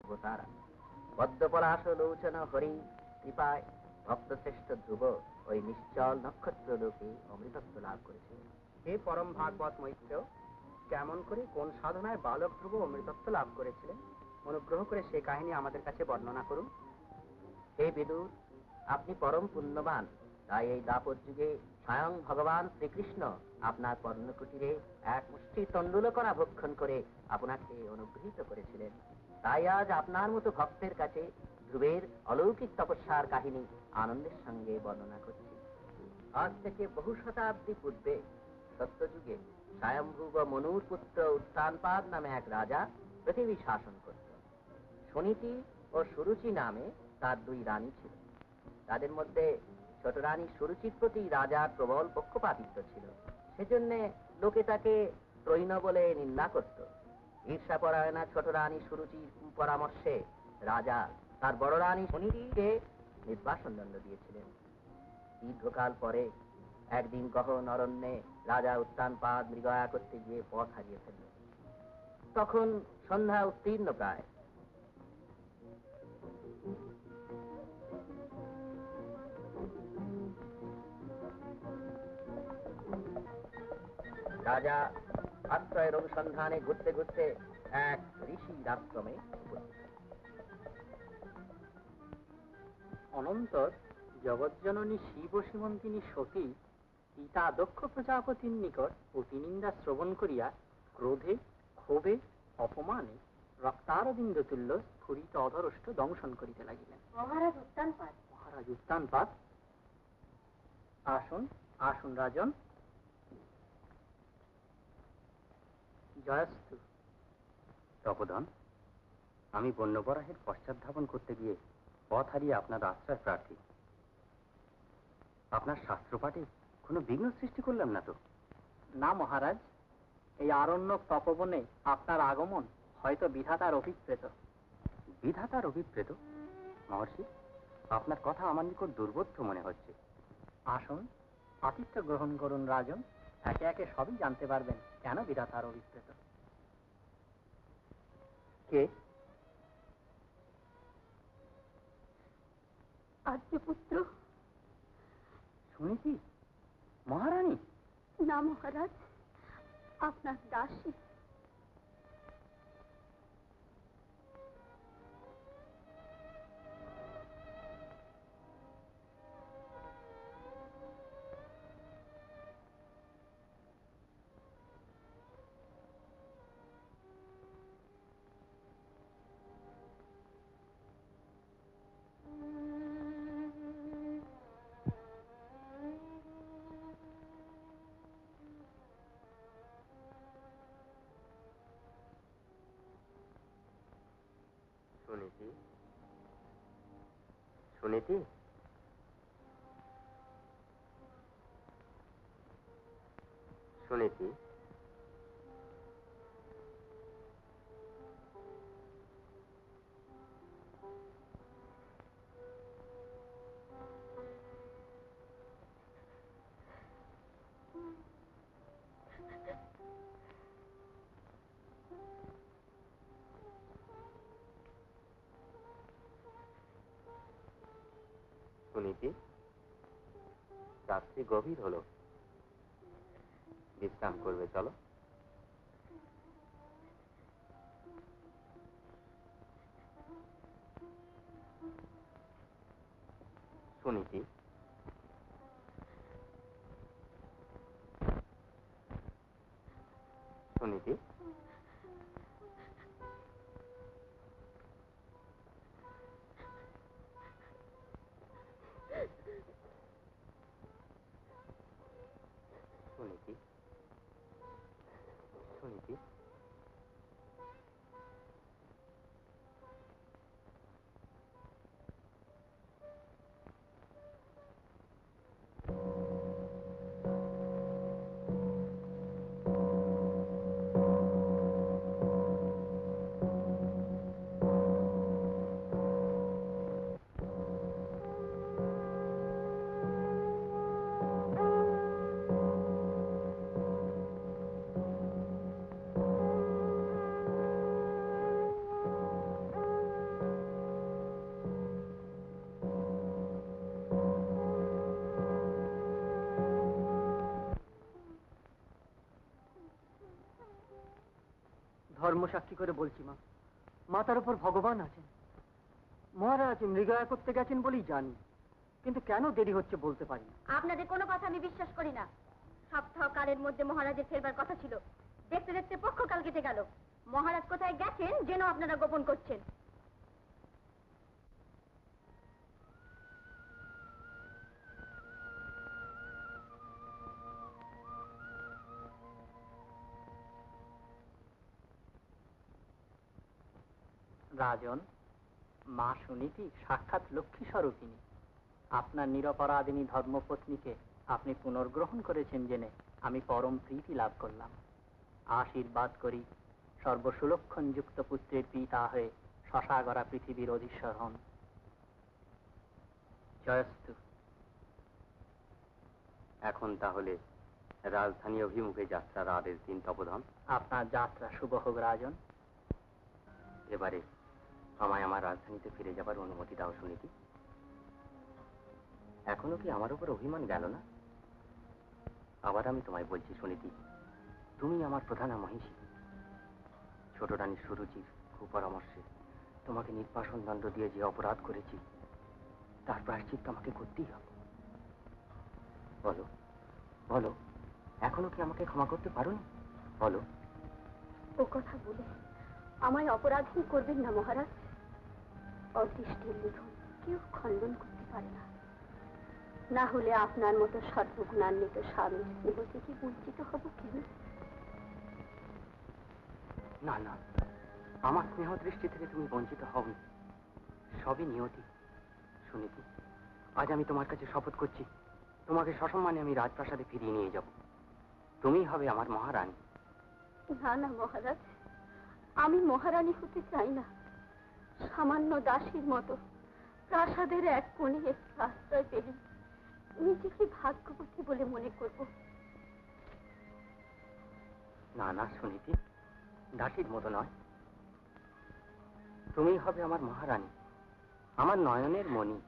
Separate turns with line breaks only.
ধ্রুবতারা। পদ্মপলাশ লোচন হরি কৃপায় ভক্তশ্রেষ্ঠ ধ্রুব ওই নিশ্চল নক্ষত্র লোকে অমৃতত্ব লাভ করেছে।
হে পরম ভাগবত মৈত্র, কেমন করে কোন সাধনায় বালক ধ্রুব অমৃতত্ব লাভ করেছিলেন, অনুগ্রহ করে সেই কাহিনী আমাদের কাছে বর্ণনা করুন।
হে বিদুর, আপনি পরম পুণ্যবান, তাই এই দাপর যুগে স্বয়ং ভগবান শ্রীকৃষ্ণ আপনার পর্ণকুটিরে এক মুষ্টি তণ্ডুলকণা ভক্ষণ করে আপনাকে অনুগৃহীত করেছিলেন। তাই আজ আপনার মতো ভক্তের কাছে ধ্রুবের অলৌকিক তপস্যার কাহিনী আনন্দের সঙ্গে বর্ণনা করছি। আজ থেকে বহু শতাব্দী পূর্বে সত্যযুগে স্বয়ম্ভুব মনুর পুত্র উত্তানপাদ নামে এক রাজা পৃথিবী শাসন করত। সুনীতি ও সুরুচি নামে তার দুই রানী ছিল। তাদের মধ্যে ছোট রানী সুরুচির প্রতি রাজার প্রবল পক্ষপাতিত্ব ছিল। সেজন্য লোকে তাকে ত্রৈণ বলে নিন্দা করত। ঈর্ষাপরায়ণা ছোট রানী সুরুচির পরামর্শে রাজা তার বড় রানী সুনীতিকে নির্বাসন দণ্ড দিয়েছিলেন। দীর্ঘকাল পরে একদিন গহন অরণ্যে রাজা উত্তানপাদ মৃগয়া করতে গিয়ে পথ হারিয়ে ফেললেন। তখন সন্ধ্যা উত্তীর্ণ প্রায়। রাজা আশ্রয়ের অনুসন্ধানে ঘুরতে ঘুরতে এক ঋষির আশ্রমে উপস্থিত।
অনন্তর জগজ্জননী শিব সীমন্তিনী সতী পিতা দক্ষ প্রজাপতির নিকট অতিনিন্দা শ্রবণ করিয়া ক্রোধে ক্ষোভে অপমানে রক্তারবিন্দ তুল্য স্ফুরিত অধরষ্ট দংশন করিতে লাগিলেন।
মহারাজ
উত্তানপাদ, আসুন আসুন রাজন। জয়স্তু।
তপোধন, আমি বন্যবরাহের পশ্চাৎধাবন করতে গিয়ে পথ হারিয়ে আপনার আশ্রয় প্রার্থী। আপনার শাস্ত্রপাঠে কোনো বিঘ্ন সৃষ্টি করলাম না তো?
না মহারাজ, এই আরণ্যক তপবনে আপনার আগমন হয়তো বিধাতার অভিপ্রেত।
বিধাতার অভিপ্রেত? মহর্ষি, আপনার কথা আমার নিকট দুর্বোধ্য মনে হচ্ছে।
আসুন, আতিথ্য গ্রহণ করুন রাজন, একে একে সবই জানতে পারবেন কেন বিধাতার অভিপ্রেত।
কে?
আর্যপুত্র।
শুনেছি মহারানী?
না মহারাজ, আপনার দাসী।
সুনীতি, সুনীতি, সুনীতি, সুনীতি, রাত্রি গভীর হলো, বিশ্রাম করবে, চলো। সুনীতি, সুনীতি, সুনীতি, সুনীতি,
ধর্ম সাক্ষী করে বলছি মা, মাতার উপর ভগবান আছেন। মহারাজ মৃগয়া করতে গেছেন বলেই জানি, কিন্তু কেন দেরি হচ্ছে বলতে পারি না।
আপনাদের কোনো কথা আমি বিশ্বাস করি না। সপ্তাহ কালের মধ্যে মহারাজের ফেরবার কথা ছিল, দেখতে দেখতে পক্ষকাল কেটে গেল। মহারাজ কোথায় গেছেন যেন আপনারা গোপন করছেন।
রাজন, মা সুনীতি সাক্ষাৎ লক্ষ্মী স্বরূপিনী। আপনার নিরপরাধিনী ধর্মপত্নীকে আপনি পুনর্গ্রহণ করেছেন জেনে আমি পরম প্রীতি লাভ করলাম। আশীর্বাদ করি সর্বসুলক্ষণ যুক্ত পুত্রের পিতা হয়ে শশাগরা পৃথিবীর অধীশ্বর হন।
জয়স্তু। এখন তাহলে রাজধানী অভিমুখে যাত্রার আদেশ দিন তপোধন।
আপনার যাত্রা শুভ হোক রাজন।
এবারে আমায় আমার রাজধানীতে ফিরে যাবার অনুমতি দাও সুনীতি। এখনো কি আমার উপর অভিমান গেল না? আবার আমি তোমায় বলছি সুনীতি, তুমি আমার প্রধানা মহিষী। ছোট রানী সুরুচির কুপরামর্শে তোমাকে নির্বাসন দণ্ড দিয়ে যে অপরাধ করেছি তার প্রায়শ্চিত্ত আমাকে করতেই হবে। বলো বলো, এখনো কি আমাকে ক্ষমা করতে পারোনি? বলো।
ও কথা বলে আমায় অপরাধী করবেন না মহারাজ। অদৃষ্টের লিখন কেউ খণ্ডন করতে পারে না। না হলে আপনার মতো সর্বগুণান্বিত স্বামীর স্নেহ থেকে বঞ্চিত হব কেন?
না না, আমার স্নেহ দৃষ্টি থেকে তুমি বঞ্চিত হওনি, সবই নিয়তি। সুনীতি, আজ আমি তোমার কাছে শপথ করছি, তোমাকে সসম্মানে আমি রাজপ্রাসাদে ফিরিয়ে নিয়ে যাব। তুমি হবে আমার মহারানী।
না না মহারাজ, আমি মহারানী হতে চাই না। সামান্য দাসীর মতো প্রাসাদের এক কোণে একটু আশ্রয় পেলে নিজেকে ভাগ্যবতী বলে মনে করব।
না না সুনীতি, দাসীর মতো নয়, তুমি হবে আমার মহারানী, আমার নয়নের মণি।